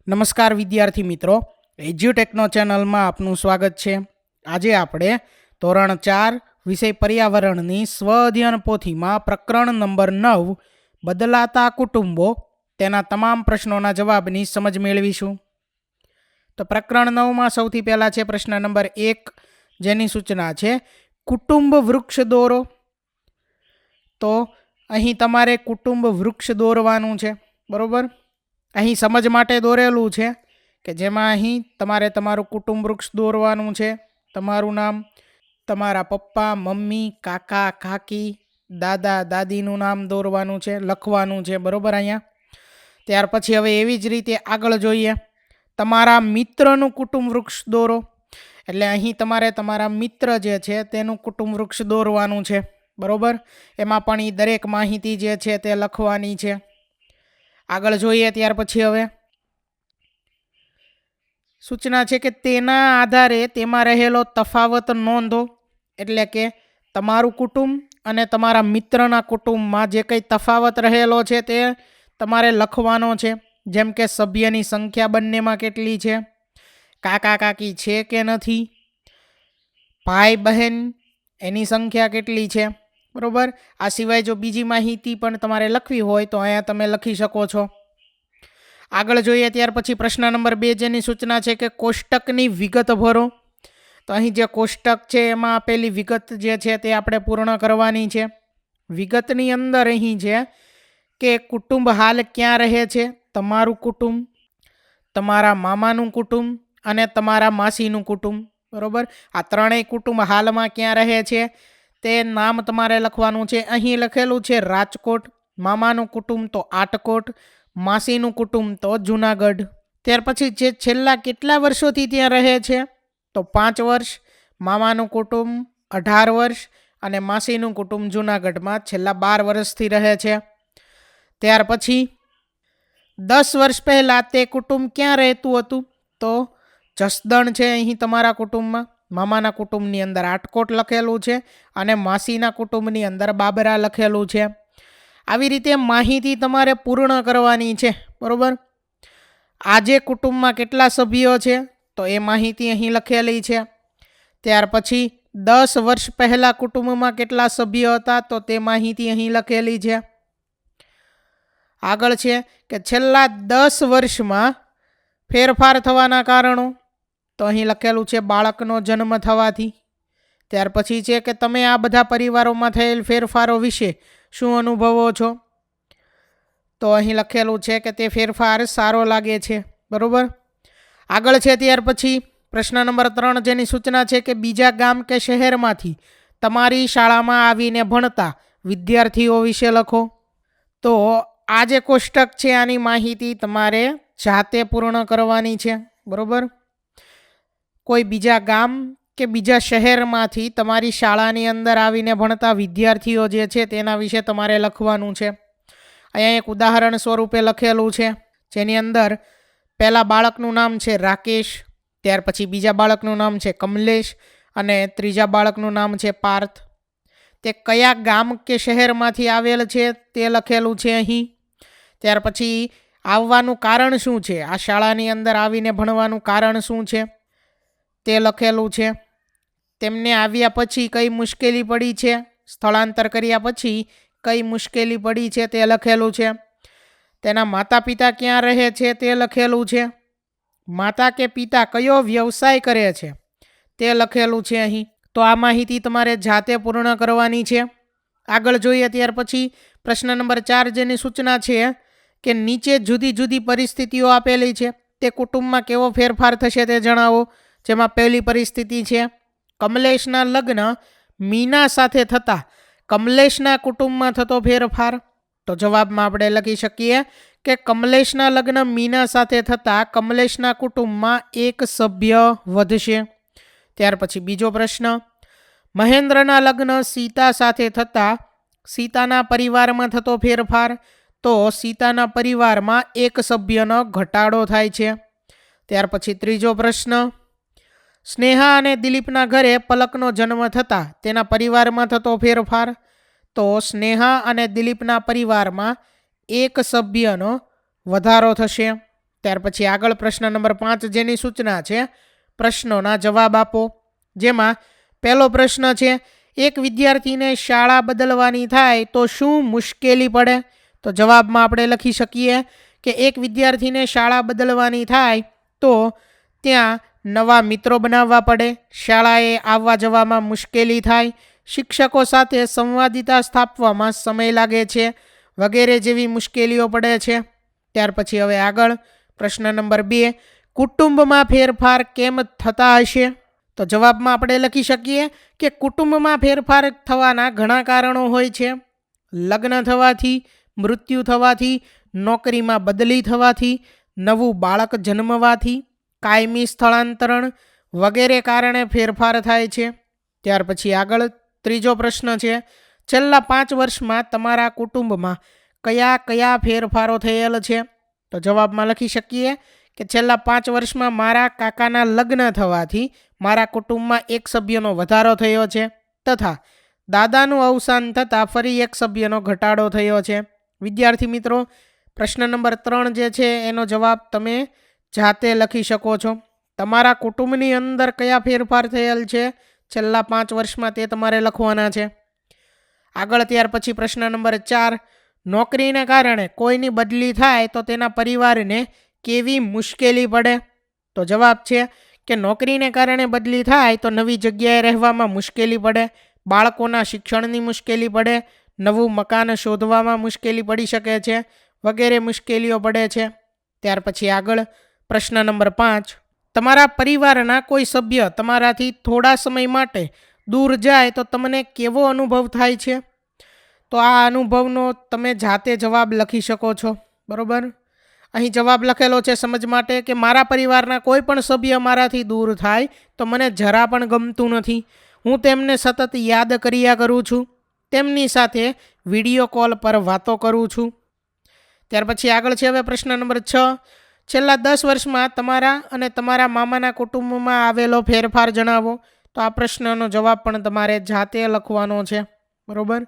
નમસ્કાર વિદ્યાર્થી મિત્રો, એજ્યુટેકનો ચેનલમાં આપનું સ્વાગત છે. આજે આપણે ધોરણ 4 વિષય પર્યાવરણની સ્વ અધ્યયન પોથીમાં પ્રકરણ નંબર 9 બદલાતા કુટુંબો તેના તમામ પ્રશ્નોના જવાબની સમજ મેળવીશું. તો પ્રકરણ 9માં સૌથી પહેલા છે પ્રશ્ન નંબર 1, જેની સૂચના છે કુટુંબ વૃક્ષ દોરો. તો અહીં તમારે કુટુંબ વૃક્ષ દોરવાનું છે, બરોબર. અહીં સમજ માટે દોરેલું છે કે જેમાં અહીં તમારે તમારું કુટુંબ વૃક્ષ દોરવાનું છે. તમારું નામ, તમારા પપ્પા મમ્મી, કાકા કાકી, દાદા દાદીનું નામ દોરવાનું છે, લખવાનું છે, બરોબર. અહીંયા ત્યાર પછી હવે એવી જ રીતે આગળ જોઈએ, તમારા મિત્રનું કુટુંબ વૃક્ષ દોરો. એટલે અહીં તમારે તમારા મિત્ર જે છે તેનું કુટુંબ વૃક્ષ દોરવાનું છે, બરોબર. એમાં પણ એ દરેક માહિતી જે છે તે લખવાની છે. આગળ જોઈએ ત્યાર પછી હવે સૂચના છે કે તેના આધારે તેમાં રહેલો તફાવત નોંધો. એટલે કે તમારું કુટુંબ અને તમારા મિત્રના કુટુંબમાં જે કંઈ તફાવત રહેલો છે તે તમારે લખવાનો છે. જેમ કે સભ્યની સંખ્યા બંનેમાં કેટલી છે, કાકા કાકી છે કે નથી, ભાઈ બહેન એની સંખ્યા કેટલી છે, બરોબર. આ સિવાય જો બીજી માહિતી પણ તમારે લખવી હોય તો અહીંયા તમે લખી શકો છો. આગળ જોઈએ ત્યાર પછી પ્રશ્ન નંબર 2, જેની સૂચના છે કે કોષ્ટકની વિગત ભરો. તો અહીં જે કોષ્ટક છે એમાં આપેલી વિગત જે છે તે આપણે પૂર્ણ કરવાની છે. વિગતની અંદર અહીં છે કે કુટુંબ હાલ ક્યાં રહે છે, તમારું કુટુંબ, તમારા મામાનું કુટુંબ અને તમારા માસીનું કુટુંબ, બરોબર. આ ત્રણેય કુટુંબ હાલમાં ક્યાં રહે છે તે નામ તમારે લખવાનું છે. અહીં લખેલું છે રાજકોટ, મામાનું કુટુંબ તો આટકોટ, માસીનું કુટુંબ તો જુનાગઢ. ત્યાર પછી જે છેલ્લા કેટલા વર્ષોથી ત્યાં રહે છે તો 5 વર્ષ, મામાનું કુટુંબ 18 વર્ષ અને માસીનું કુટુંબ જુનાગઢમાં છેલ્લા 12 વર્ષથી રહે છે. ત્યાર પછી 10 વર્ષ પહેલાં તે કુટુંબ ક્યાં રહેતું હતું તો જસદણ છે અહીં તમારા કુટુંબમાં. મામાના કુટુંબની અંદર આટકોટ લખેલું છે અને માસીના કુટુંબની અંદર બાબરા લખેલું છે. આવી રીતે માહિતી તમારે પૂર્ણ કરવાની છે, બરોબર. આજે કુટુંબમાં કેટલા સભ્યો છે તો એ માહિતી અહીં લખેલી છે. ત્યાર પછી 10 વર્ષ પહેલાં કુટુંબમાં કેટલા સભ્યો હતા તો તે માહિતી અહીં લખેલી છે. આગળ છે કે છેલ્લા 10 વર્ષમાં ફેરફાર થવાના કારણો, તો અહીં લખેલું છે બાળકનો જન્મ થવાથી. ત્યાર પછી છે કે તમે આ બધા પરિવારોમાં થયેલ ફેરફારો વિશે શું અનુભવો છો, તો અહીં લખેલું છે કે તે ફેરફાર સારો લાગે છે, બરોબર. આગળ છે ત્યાર પછી પ્રશ્ન નંબર 3, જેની સૂચના છે કે બીજા ગામ કે શહેરમાંથી તમારી શાળામાં આવીને ભણતા વિદ્યાર્થીઓ વિશે લખો. તો આ જે કોષ્ટક છે આની માહિતી તમારે જાતે પૂર્ણ કરવાની છે, બરોબર. કોઈ બીજા ગામ કે બીજા શહેરમાંથી તમારી શાળાની અંદર આવીને ભણતા વિદ્યાર્થીઓ જે છે તેના વિશે તમારે લખવાનું છે. અહીંયા એક ઉદાહરણ સ્વરૂપે લખેલું છે, જેની અંદર પહેલા બાળકનું નામ છે રાકેશ, ત્યાર પછી બીજા બાળકનું નામ છે કમલેશ અને ત્રીજા બાળકનું નામ છે પાર્થ. તે કયા ગામ કે શહેરમાંથી આવેલ છે તે લખેલું છે અહીં. ત્યાર પછી આવવાનું કારણ શું છે, આ શાળાની અંદર આવીને ભણવાનું કારણ શું છે તે લખેલું છે. તેમને આવ્યા પછી કઈ મુશ્કેલી પડી છે, સ્થળાંતર કર્યા પછી કઈ મુશ્કેલી પડી છે તે લખેલું છે. તેના માતા પિતા ક્યાં રહે છે તે લખેલું છે. માતા કે પિતા કયો વ્યવસાય કરે છે તે લખેલું છે અહીં. તો આ માહિતી તમારે જાતે પૂર્ણ કરવાની છે. આગળ જોઈએ ત્યાર પછી પ્રશ્ન નંબર 4, જેની સૂચના છે કે નીચે જુદી જુદી પરિસ્થિતિઓ આપેલી છે, તે કુટુંબમાં કેવો ફેરફાર થશે તે જણાવો. જેમાં પહેલી પરિસ્થિતિ છે કમલેશના લગ્ન મીના સાથે થતા કમલેશના કુટુંબમાં થતો ફેરફાર. તો જવાબમાં આપણે લખી શકીએ કે કમલેશના લગ્ન મીના સાથે થતા કમલેશના કુટુંબમાં એક સભ્ય વધશે. ત્યાર પછી બીજો પ્રશ્ન, મહેન્દ્રના લગ્ન સીતા સાથે થતા સીતાના પરિવારમાં થતો ફેરફાર. તો સીતાના પરિવારમાં એક સભ્યનો ઘટાડો થાય છે. ત્યાર પછી ત્રીજો પ્રશ્ન, સ્નેહા અને દિલીપના ઘરે પલકનો જન્મ થતાં તેના પરિવારમાં થતો ફેરફાર. તો સ્નેહા અને દિલીપના પરિવારમાં એક સભ્યનો વધારો થશે. ત્યાર પછી આગળ પ્રશ્ન નંબર 5 જેની સૂચના છે પ્રશ્નોના જવાબ આપો. જેમાં પહેલો પ્રશ્ન છે, એક વિદ્યાર્થીને શાળા બદલવાની થાય તો શું મુશ્કેલી પડે? તો જવાબમાં આપણે લખી શકીએ કે એક વિદ્યાર્થીને શાળા બદલવાની થાય તો ત્યાં નવા મિત્રો બનાવવા પડે, શાળાએ આવવા જવામાં મુશ્કેલી થાય, શિક્ષકો સાથે સંવાદિતા સ્થાપવામાં સમય લાગે છે વગેરે જેવી મુશ્કેલીઓ પડે છે. ત્યાર પછી હવે આગળ પ્રશ્ન નંબર 2, કુટુંબમાં ફેરફાર કેમ થતા હશે? તો જવાબમાં આપણે લખી શકીએ કે કુટુંબમાં ફેરફાર થવાના ઘણા કારણો હોય છે. લગ્ન થવાથી, મૃત્યુ થવાથી, નોકરીમાં બદલી થવાથી, નવું બાળક જન્મવાથી, કાયમી સ્થળાંતરણ વગેરે કારણે ફેરફાર થાય છે. ત્યાર પછી આગળ ત્રીજો પ્રશ્ન છે, છેલ્લા 5 વર્ષમાં તમારા કુટુંબમાં કયા કયા ફેરફારો થયેલ છે? તો જવાબમાં લખી શકીએ કે છેલ્લા 5 વર્ષમાં મારા કાકાના લગ્ન થવાથી મારા કુટુંબમાં એક સભ્યનો વધારો થયો છે તથા દાદાનું અવસાન થતાં ફરી એક સભ્યનો ઘટાડો થયો છે. વિદ્યાર્થી મિત્રો, પ્રશ્ન નંબર 3 જે છે એનો જવાબ તમે જાતે લખી શકો છો. તમારા કુટુંબની અંદર કયા ફેરફાર થયેલ છે છેલ્લા 5 વર્ષમાં તે તમારે લખવાના છે. આગળ ત્યાર પછી પ્રશ્ન નંબર 4, નોકરીને કારણે કોઈની બદલી થાય તો તેના પરિવારને કેવી મુશ્કેલી પડે? તો જવાબ છે કે નોકરીને કારણે બદલી થાય તો નવી જગ્યાએ રહેવામાં મુશ્કેલી પડે, બાળકોના શિક્ષણની મુશ્કેલી પડે, નવું મકાન શોધવામાં મુશ્કેલી પડી શકે છે વગેરે મુશ્કેલીઓ પડે છે. ત્યાર પછી આગળ પ્રશ્ન નંબર 5, તમારા પરિવારના કોઈ સભ્ય તમારાથી થોડા સમય માટે દૂર જાય તો તમને કેવો અનુભવ થાય છે? તો આ અનુભવનો તમે જાતે જવાબ લખી શકો છો. બરાબર, અહીં જવાબ લખેલો છે સમજ માટે કે મારા પરિવારના કોઈ પણ સભ્ય મારાથી દૂર થાય તો મને જરા પણ ગમતું નથી. હું તેમને સતત યાદ કર્યા કરું છું, તેમની સાથે વિડીયો કોલ પર વાતો કરું છું. ત્યાર પછી આગળ છે હવે પ્રશ્ન નંબર 6, છેલ્લા 10 વર્ષમાં તમારા અને તમારા મામાના કુટુંબમાં આવેલો ફેરફાર જણાવો. તો આ પ્રશ્નનો જવાબ પણ તમારે જાતે લખવાનો છે. બરાબર,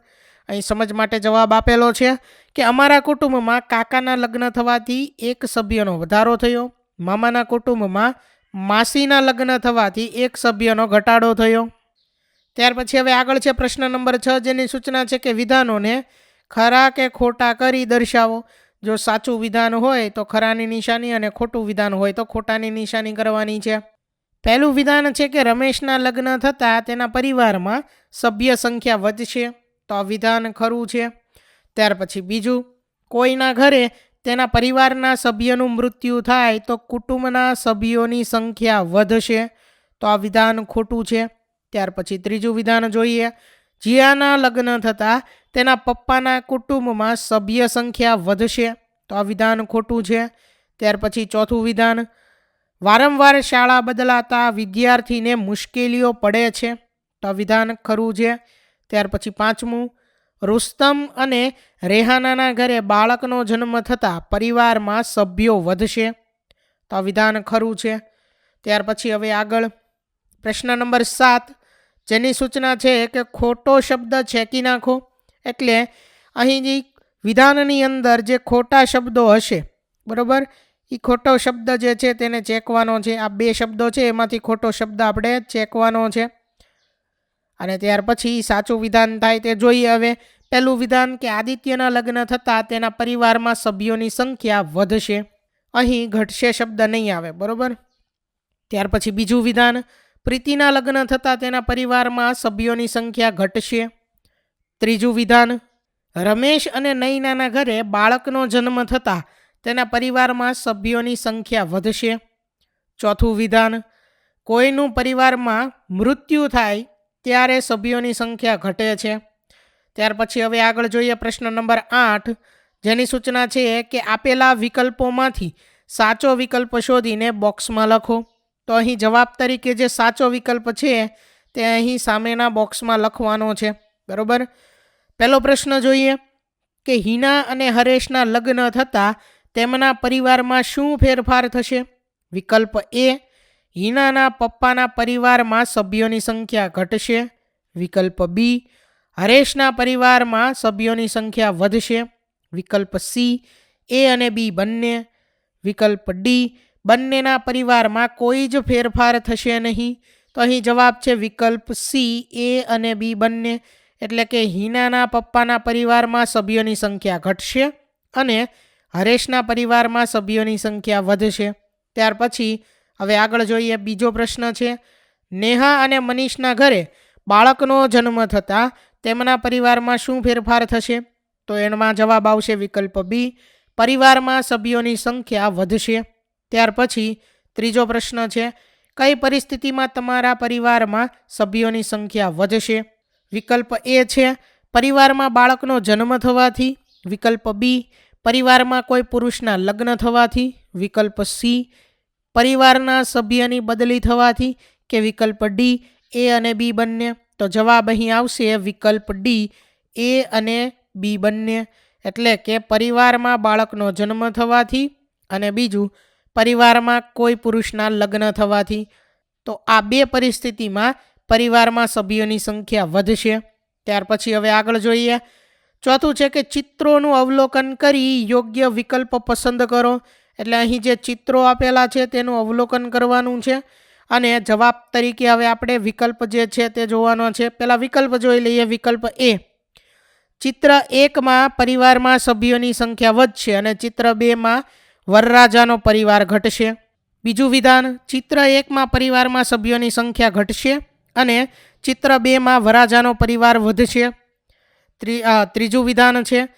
અહીં સમજ માટે જવાબ આપેલો છે કે અમારા કુટુંબમાં કાકાના લગ્ન થવાથી એક સભ્યનો વધારો થયો, મામાના કુટુંબમાં માસીના લગ્ન થવાથી એક સભ્યનો ઘટાડો થયો. ત્યાર પછી હવે આગળ છે પ્રશ્ન નંબર 6 જેની સૂચના છે કે વિધાનોને ખરા કે ખોટા કરી દર્શાવો. જો સાચું વિધાન હોય તો ખરાની નિશાની અને ખોટું વિધાન હોય તો ખોટાની નિશાની કરવાની છે. પહેલું વિધાન છે કે રમેશના લગ્ન થતાં તેના પરિવારમાં સભ્ય સંખ્યા વધશે. તો આ વિધાન ખરું છે. ત્યાર પછી બીજું, કોઈના ઘરે તેના પરિવારના સભ્યનું મૃત્યુ થાય તો કુટુંબના સભ્યોની સંખ્યા વધશે. તો આ વિધાન ખોટું છે. ત્યાર પછી ત્રીજું વિધાન જોઈએ, જીયાના લગ્ન થતાં તેના પપ્પાના કુટુંબમાં સભ્ય સંખ્યા વધશે. તો આ વિધાન ખોટું છે. ત્યાર પછી ચોથું વિધાન, વારંવાર શાળા બદલાતા વિદ્યાર્થીને મુશ્કેલીઓ પડે છે. તો આ વિધાન ખરું છે. ત્યાર પછી પાંચમું, રુસ્તમ અને રેહાનાના ઘરે બાળકનો જન્મ થતાં પરિવારમાં સભ્યો વધશે. તો આ વિધાન ખરું છે. ત્યાર પછી હવે આગળ પ્રશ્ન નંબર 7 જેની સૂચના છે કે ખોટો શબ્દ છેકી નાખો. એટલે અહીં જે વિધાનની અંદર જે ખોટા શબ્દો હશે, બરાબર, એ ખોટો શબ્દ જે છે તેને ચેકવાનો છે. આ 2 શબ્દો છે એમાંથી ખોટો શબ્દ આપણે ચેકવાનો છે. અને ત્યાર પછી સાચું વિધાન થાય તે જોઈએ. હવે પહેલું વિધાન કે આદિત્યના લગ્ન થતાં તેના પરિવારમાં સભ્યોની સંખ્યા વધશે. અહીં ઘટશે શબ્દ નહીં આવે. બરાબર. ત્યાર પછી બીજું વિધાન, પ્રીતિના લગ્ન થતાં તેના પરિવારમાં સભ્યોની સંખ્યા ઘટશે. ત્રીજું વિધાન, રમેશ અને નૈનાના ઘરે બાળકનો જન્મ થતાં તેના પરિવારમાં સભ્યોની સંખ્યા વધશે. ચોથું વિધાન, કોઈનું પરિવારમાં મૃત્યુ થાય ત્યારે સભ્યોની સંખ્યા ઘટે છે. ત્યાર પછી હવે આગળ જોઈએ પ્રશ્ન નંબર 8 જેની સૂચના છે કે આપેલા વિકલ્પોમાંથી સાચો વિકલ્પ શોધીને બોક્સમાં લખો. તો અહીં જવાબ તરીકે જે સાચો વિકલ્પ છે તે અહીં સામેના બોક્સમાં લખવાનો છે. બરાબર. પહેલો પ્રશ્ન જોઈએ કે હિના અને હરેશના લગ્ન થતાં તેમના પરિવારમાં શું ફેરફાર થશે? વિકલ્પ એ, હિનાના પપ્પાના પરિવારમાં સભ્યોની સંખ્યા ઘટશે. વિકલ્પ બી, હરેશના પરિવારમાં સભ્યોની સંખ્યા વધશે. વિકલ્પ સી, એ અને બી બંને. વિકલ્પ ડી બંનેના પરિવારમાં કોઈ જ ફેરફાર થશે નહીં. તો અહીં જવાબ છે વિકલ્પ સી એ અને બી બંને. એટલે કે હિનાના પપ્પાના પરિવારમાં સભ્યોની સંખ્યા ઘટશે અને હરેશના પરિવારમાં સભ્યોની સંખ્યા વધશે. ત્યાર પછી હવે આગળ જોઈએ. બીજો પ્રશ્ન છે, નેહા અને મનીષના ઘરે બાળકનો જન્મ થતાં તેમના પરિવારમાં શું ફેરફાર થશે? તો એમાં જવાબ આવશે વિકલ્પ બી પરિવારમાં સભ્યોની સંખ્યા વધશે. ત્યાર પછી ત્રીજો પ્રશ્ન છે, કઈ પરિસ્થિતિમાં તમારા પરિવારમાં સભ્યોની સંખ્યા વધશે? વિકલ્પ એ છે પરિવારમાં બાળકનો જન્મ થવાથી, વિકલ્પ બી પરિવારમાં કોઈ પુરુષના લગ્ન થવાથી, વિકલ્પ સી પરિવારના સભ્યની બદલી થવાથી કે વિકલ્પ ડી એ અને બી બંને. તો જવાબ અહીં આવશે વિકલ્પ ડી એ અને બી બંને. એટલે કે પરિવારમાં બાળકનો જન્મ થવાથી અને બીજું પરિવારમાં કોઈ પુરુષના લગ્ન થવાથી. તો આ બે પરિસ્થિતિમાં પરિવારમાં સભ્યોની સંખ્યા વધશે. ત્યાર પછી હવે આગળ જોઈએ. ચોથું છે કે ચિત્રોનું અવલોકન કરી યોગ્ય વિકલ્પ પસંદ કરો. એટલે અહીં જે ચિત્રો આપેલા છે તેનું અવલોકન કરવાનું છે અને જવાબ તરીકે હવે આપણે વિકલ્પ જે છે તે જોવાનો છે. પહેલાં વિકલ્પ જોઈ લઈએ. વિકલ્પ એ ચિત્ર 1માં પરિવારમાં સભ્યોની સંખ્યા વધશે અને ચિત્ર 2માં વરરાજાનો પરિવાર ઘટશે. બીજું વિધાન, ચિત્ર 1માં પરિવારમાં સભ્યોની સંખ્યા ઘટશે અને ચિત્ર 2માં વરરાજાનો પરિવાર વધશે. ત્રીજું વિધાન છે,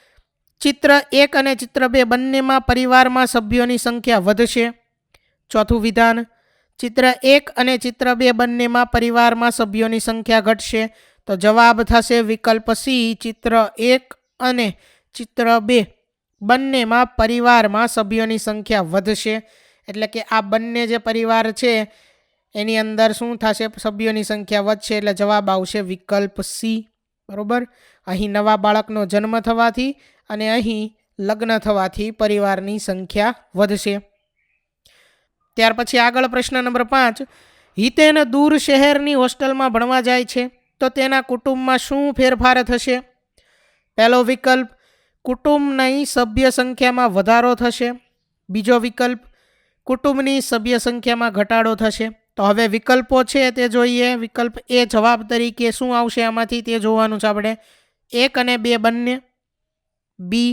ચિત્ર 1 અને ચિત્ર 2 બંનેમાં પરિવારમાં સભ્યોની સંખ્યા વધશે. ચોથું વિધાન, ચિત્ર 1 અને ચિત્ર 2 બંનેમાં પરિવારમાં સભ્યોની સંખ્યા ઘટશે. તો જવાબ થશે વિકલ્પ સી ચિત્ર 1 અને ચિત્ર 2 બંનેમાં પરિવારમાં સભ્યોની સંખ્યા વધશે. એટલે કે આ બંને જે પરિવાર છે એની અંદર શું થશે? સભ્યોની સંખ્યા વધશે. એટલે જવાબ આવશે વિકલ્પ સી. બરાબર. અહીં નવા બાળકનો જન્મ થવાથી અને અહીં લગ્ન થવાથી પરિવારની સંખ્યા વધશે. ત્યાર પછી આગળ પ્રશ્ન નંબર 5, હિતેન દૂર શહેરની હોસ્ટેલમાં ભણવા જાય છે તો તેના કુટુંબમાં શું ફેરફાર થશે? પહેલો વિકલ્પ, કુટુંબની સભ્ય સંખ્યામાં વધારો થશે. બીજો વિકલ્પ, કુટુંબની સભ્ય સંખ્યામાં ઘટાડો થશે. તો હવે વિકલ્પો છે તે જોઈએ. વિકલ્પ એ જવાબ તરીકે શું આવશે આમાંથી તે જોવાનું છે આપણે. 1 અને 2 બંને, બી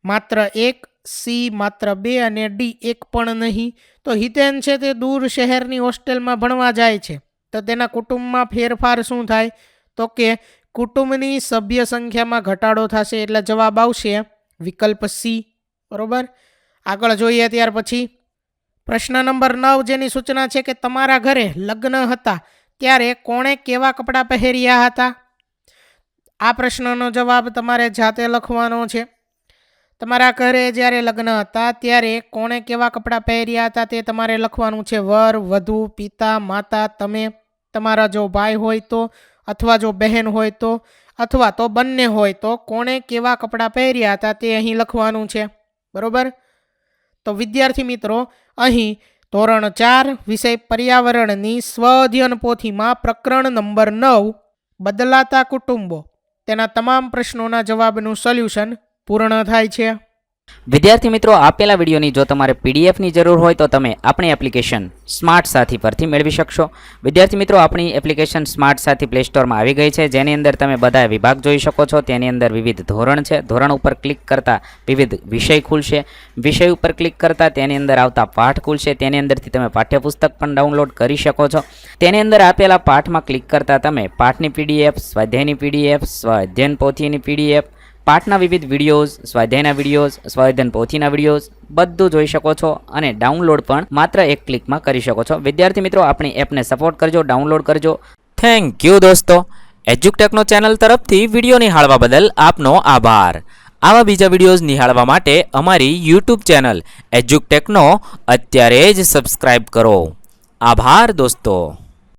માત્ર 1, સી માત્ર 2 અને ડી 1 પણ નહીં. તો હિતેન છે તે દૂર શહેરની હોસ્ટેલમાં ભણવા જાય છે તો તેના કુટુંબમાં ફેરફાર શું થાય? તો કે કુટુંબની સભ્ય સંખ્યામાં ઘટાડો થશે. એટલે જવાબ આવશે વિકલ્પ સી. બરાબર. આગળ જોઈએ. ત્યાર પછી પ્રશ્ન નંબર 9 જેની સૂચના છે કે તમારા ઘરે લગ્ન હતા ત્યારે કોણે કેવા કપડાં પહેર્યા હતા? આ પ્રશ્નનો જવાબ તમારે જાતે લખવાનો છે. તમારા ઘરે જ્યારે લગ્ન હતા ત્યારે કોણે કેવા કપડાં પહેર્યા હતા તે તમારે લખવાનું છે. વર, વધુ, પિતા, માતા, તમે, તમારા જો ભાઈ હોય તો, અથવા જો બહેન હોય તો, અથવા તો બંને હોય તો કોણે કેવા કપડાં પહેર્યા હતા તે અહીં લખવાનું છે. બરાબર. તો વિદ્યાર્થી મિત્રો, અહીં ધોરણ 4 વિષય પર્યાવરણની સ્વ અધ્યયન પોથીમાં પ્રકરણ નંબર 9 બદલાતા કુટુંબો તેના તમામ પ્રશ્નોના જવાબનું સોલ્યુશન પૂર્ણ થાય છે. વિદ્યાર્થી મિત્રો, આપેલા વિડીયોની જો તમારે પીડીએફની જરૂર હોય તો તમે આપણી એપ્લિકેશન સ્માર્ટ સાથી પરથી મેળવી શકશો. વિદ્યાર્થી મિત્રો, આપણી એપ્લિકેશન સ્માર્ટ સાથી પ્લે સ્ટોરમાં આવી ગઈ છે, જેની અંદર તમે બધા વિભાગ જોઈ શકો છો. તેની અંદર વિવિધ ધોરણ છે. ધોરણ ઉપર ક્લિક કરતાં વિવિધ વિષય ખુલશે. વિષય ઉપર ક્લિક કરતાં તેની અંદર આવતા પાઠ ખુલશે. તેની અંદરથી તમે પાઠ્યપુસ્તક પણ ડાઉનલોડ કરી શકો છો. તેની અંદર આપેલા પાઠમાં ક્લિક કરતાં તમે પાઠની પીડીએફ, સ્વાધ્યાયની પીડીએફ, સ્વાધ્યાયન પોથીની પીડીએફ, પાઠના વિવિધ વિડીયોઝ, સ્વાધ્યાયના વિડીયોઝ, સ્વાધ્યાયન પોથીના વિડીયોઝ બધું જોઈ શકો છો અને ડાઉનલોડ પણ માત્ર એક ક્લિકમાં કરી શકો છો. વિદ્યાર્થી મિત્રો, આપણી એપને સપોર્ટ કરજો, ડાઉનલોડ કરજો. થેન્ક યુ દોસ્તો. એજ્યુકટેકનો ચેનલ તરફથી વિડીયો નિહાળવા બદલ આપનો આભાર. આવા બીજા વિડીયોઝ નિહાળવા માટે અમારી યુટ્યુબ ચેનલ એજ્યુકટેકનો અત્યારે જ સબસ્ક્રાઇબ કરો. આભાર દોસ્તો.